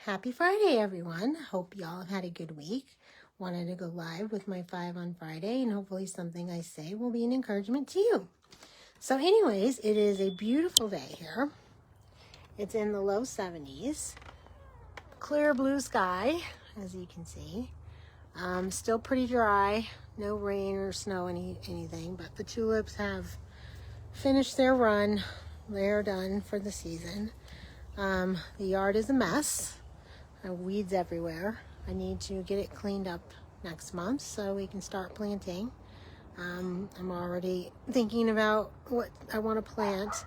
Happy Friday, everyone. Hope y'all have had a good week. Wanted to go live with my 5 on Friday, and hopefully something I say will be an encouragement to you. So anyways, it is a beautiful day here. It's in the low 70s. Clear blue sky, as you can see. Still pretty dry. No rain or snow, anything. But the tulips have finished their run. They're done for the season. The yard is a mess. Weeds everywhere. I need to get it cleaned up next month so we can start planting. I'm already thinking about what I want to plant.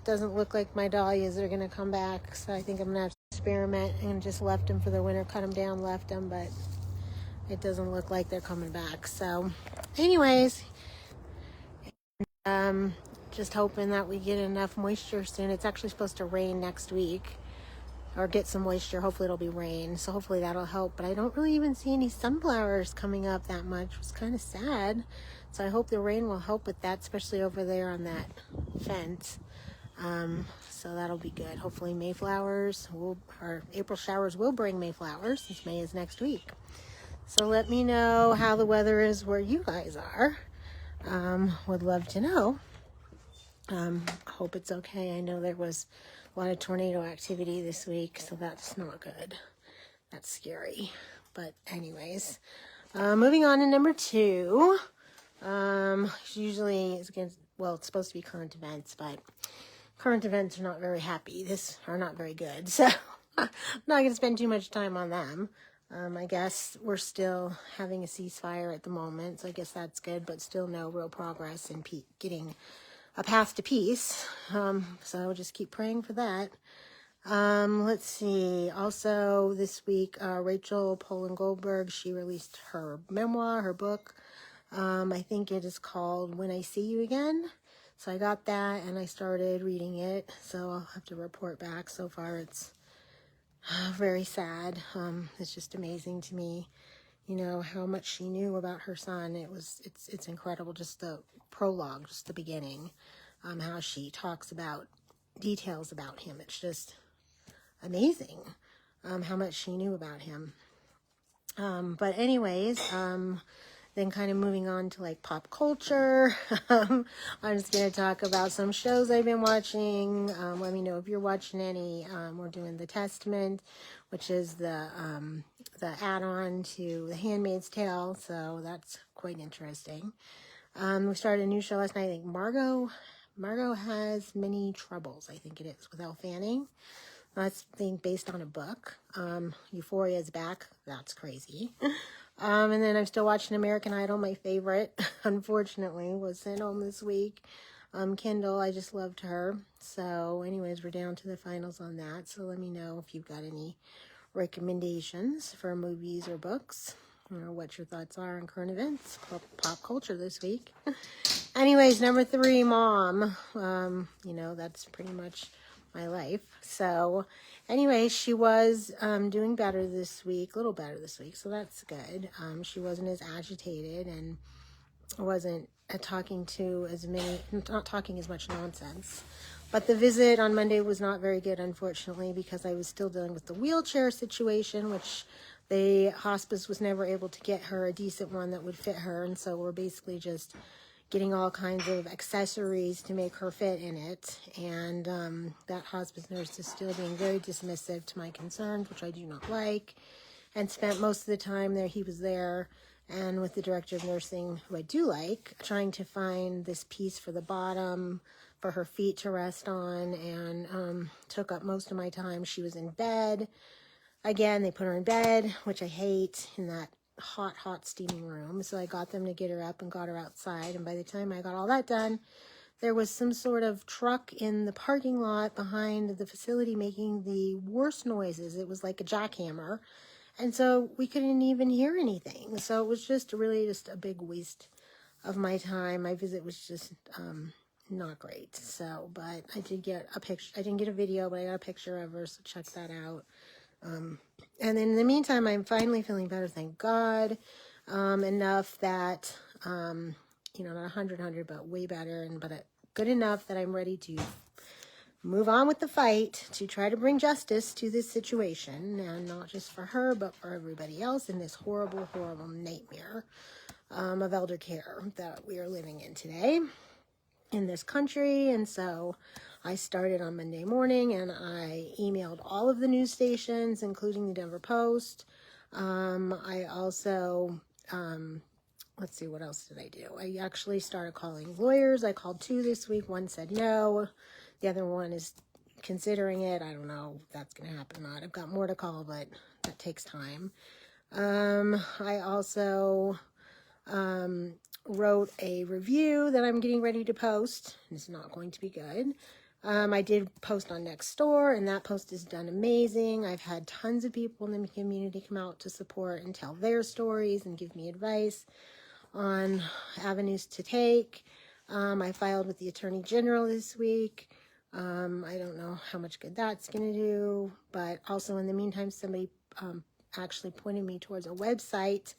Doesn't look like my dahlias are going to come back, so I think I'm going to have to experiment and just left them for the winter, cut them down, left them, but it doesn't look like they're coming back. So anyways, just hoping that we get enough moisture soon. It's actually supposed to rain next week, or get some moisture. Hopefully it'll be rain, so hopefully that'll help. But I don't really even see any sunflowers coming up that much. It's kind of sad. So I hope the rain will help with that, especially over there on that fence. So that'll be good. Hopefully Mayflowers or April showers will bring Mayflowers, since May is next week. So let me know how the weather is where you guys are. Would love to know. Hope it's okay. I know there was a lot of tornado activity this week, so that's not good. That's scary. But anyways, moving on to number 2. Usually it's supposed to be current events, but current events are not very happy. Are not very good. So I'm not going to spend too much time on them. I guess we're still having a ceasefire at the moment, so I guess that's good, but still no real progress in getting a path to peace. So I'll just keep praying for that. Let's see. Also this week, Rachel Goldberg Polin, she released her memoir, her book. I think it is called When I See You Again. So I got that and I started reading it. So I'll have to report back. So far it's very sad. It's just amazing to me, how much she knew about her son. It's incredible. Just the prologue, just the beginning, how she talks about details about him. It's just amazing, how much she knew about him. But anyways, then kind of moving on to like pop culture. I'm just going to talk about some shows I've been watching. Let me know if you're watching any. We're doing The Testament, which is the add-on to The Handmaid's Tale, so that's quite interesting. We started a new show last night. I think Margot Has Many Troubles, I think it is, with Elle Fanning. That's based on a book. Euphoria is back. That's crazy. And then I'm still watching American Idol. My favorite, unfortunately, was sent home this week. Kendall, I just loved her. So anyways, we're down to the finals on that. So let me know if you've got any recommendations for movies or books, or what your thoughts are on current events, pop culture this week. Anyways, number 3, mom. That's pretty much my life. So anyway, she was doing better this week, a little better this week, so that's good. She wasn't as agitated and wasn't not talking as much nonsense. But the visit on Monday was not very good, unfortunately, because I was still dealing with the wheelchair situation, which the hospice was never able to get her a decent one that would fit her, and so we're basically just getting all kinds of accessories to make her fit in it. And that hospice nurse is still being very dismissive to my concerns, which I do not like, and spent most of the time there, he was there, and with the director of nursing, who I do like, trying to find this piece for the bottom for her feet to rest on, and took up most of my time. She was in bed. Again, they put her in bed, which I hate, in that hot steaming room. So I got them to get her up and got her outside, and by the time I got all that done, there was some sort of truck in the parking lot behind the facility making the worst noises. It was like a jackhammer, and so we couldn't even hear anything. So it was just really a big waste of my time. My visit was just not great. So, but I did get a picture. I didn't get a video, but I got a picture of her, so check that out. And then in the meantime, I'm finally feeling better, thank God. Enough that, not 100, but way better, but good enough that I'm ready to move on with the fight to try to bring justice to this situation, and not just for her, but for everybody else in this horrible, horrible nightmare of elder care that we are living in today in this country. And so I started on Monday morning, and I emailed all of the news stations, including the Denver Post. I also, let's see, what else did I do? I actually started calling lawyers. I called 2 this week. One said no. The other one is considering it. I don't know if that's going to happen or not. I've got more to call, but that takes time. I also wrote a review that I'm getting ready to post. It's not going to be good. I did post on Nextdoor, and that post is done amazing. I've had tons of people in the community come out to support and tell their stories and give me advice on avenues to take. I filed with the Attorney General this week. I don't know how much good that's going to do, but also in the meantime, somebody actually pointed me towards a website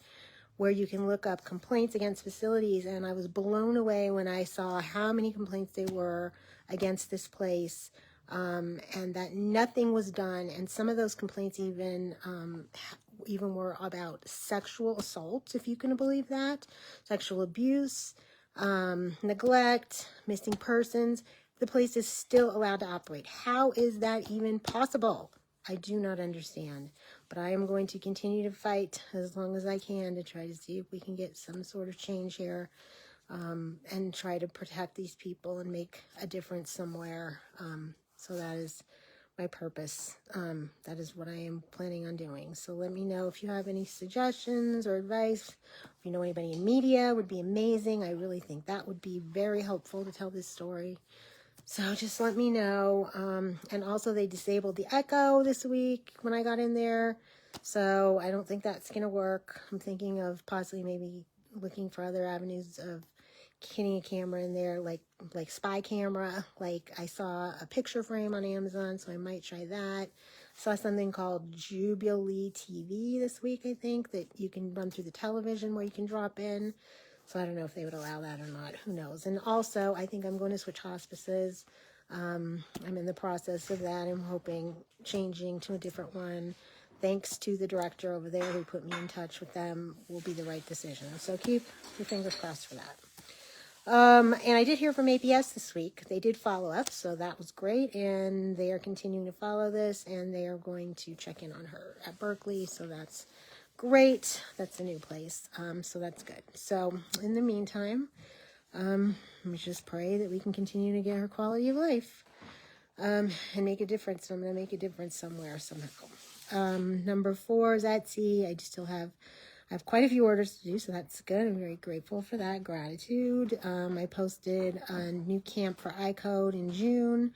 where you can look up complaints against facilities, and I was blown away when I saw how many complaints there were against this place, and that nothing was done. And some of those complaints even were about sexual assault, if you can believe that, sexual abuse, neglect, missing persons. The place is still allowed to operate. How is that even possible? I do not understand, but I am going to continue to fight as long as I can to try to see if we can get some sort of change here, and try to protect these people and make a difference somewhere. So that is my purpose. That is what I am planning on doing. So let me know if you have any suggestions or advice. If you know anybody in media, would be amazing. I really think that would be very helpful to tell this story. So just let me know. And also they disabled the echo this week when I got in there. So I don't think that's going to work. I'm thinking of possibly maybe looking for other avenues of getting a camera in there, like spy camera. Like I saw a picture frame on Amazon, so I might try that. Saw something called Jubilee TV this week, I think, that you can run through the television where you can drop in. So I don't know if they would allow that or not. Who knows? And also, I think I'm going to switch hospices. I'm in the process of that. I'm hoping changing to a different one. Thanks to the director over there who put me in touch with them, will be the right decision. So keep your fingers crossed for that. And I did hear from APS this week. They did follow up, so that was great. And they are continuing to follow this, and they are going to check in on her at Berkeley. So that's great. That's a new place. So that's good. So in the meantime, we just pray that we can continue to get her quality of life, and make a difference. I'm going to make a difference somewhere, somehow. Number 4 is Etsy. I have quite a few orders to do, so that's good. I'm very grateful for that. Gratitude. I posted a new camp for iCode in June.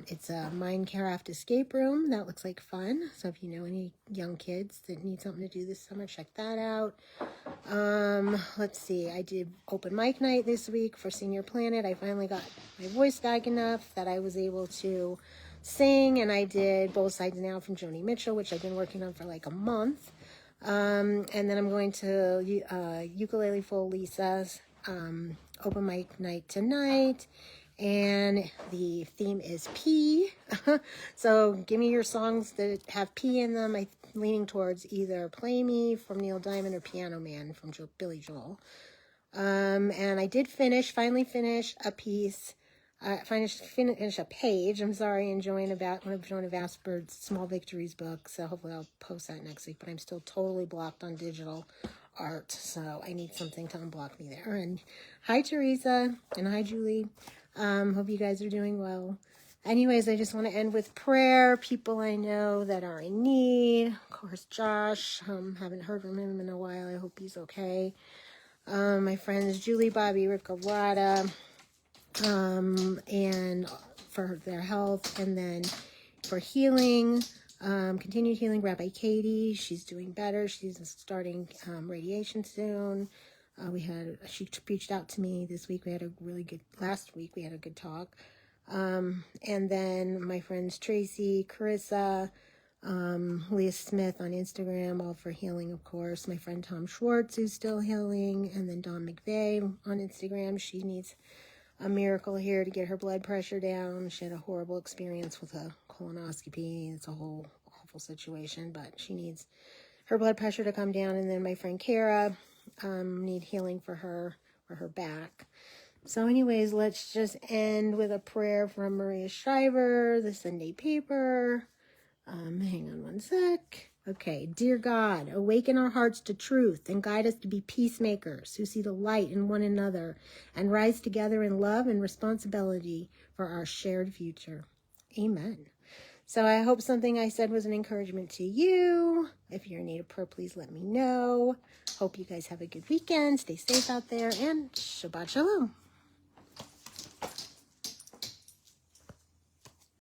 It's a Minecraft escape room. That looks like fun. So if you know any young kids that need something to do this summer, check that out. Let's see. I did open mic night this week for Senior Planet. I finally got my voice back enough that I was able to sing, and I did Both Sides Now from Joni Mitchell, which I've been working on for like a month. And then I'm going to Ukulele Full Lisa's open mic night tonight, and the theme is P. So give me your songs that have P in them. I'm leaning towards either Play Me from Neil Diamond or Piano Man from Billy Joel. And I did finally finish a piece. Finish a page, I'm sorry, in one of Joanna Vasper's Small Victories books. So hopefully I'll post that next week, but I'm still totally blocked on digital art. So I need something to unblock me there. And hi, Teresa, and hi, Julie. Hope you guys are doing well. Anyways, I just want to end with prayer. People I know that are in need. Of course, Josh. Haven't heard from him in a while. I hope he's okay. My friends Julie, Bobby, Ripka, Wada, and for their health, and then for healing, continued healing, Rabbi Katie, she's doing better. She's starting radiation soon. She reached out to me this week. Last week we had a good talk. And then my friends Tracy, Carissa, Leah Smith on Instagram, all for healing, of course. My friend Tom Schwartz, who's still healing, and then Dawn McVeigh on Instagram. She needs a miracle here to get her blood pressure down. She had a horrible experience with a colonoscopy. It's a whole awful situation, but she needs her blood pressure to come down. And then my friend Kara need healing for her back. So anyways, let's just end with a prayer from Maria Shriver, the Sunday paper. Hang on one sec. Okay, dear God, awaken our hearts to truth and guide us to be peacemakers who see the light in one another and rise together in love and responsibility for our shared future. Amen. So I hope something I said was an encouragement to you. If you're in need of prayer, please let me know. Hope you guys have a good weekend. Stay safe out there, and Shabbat Shalom.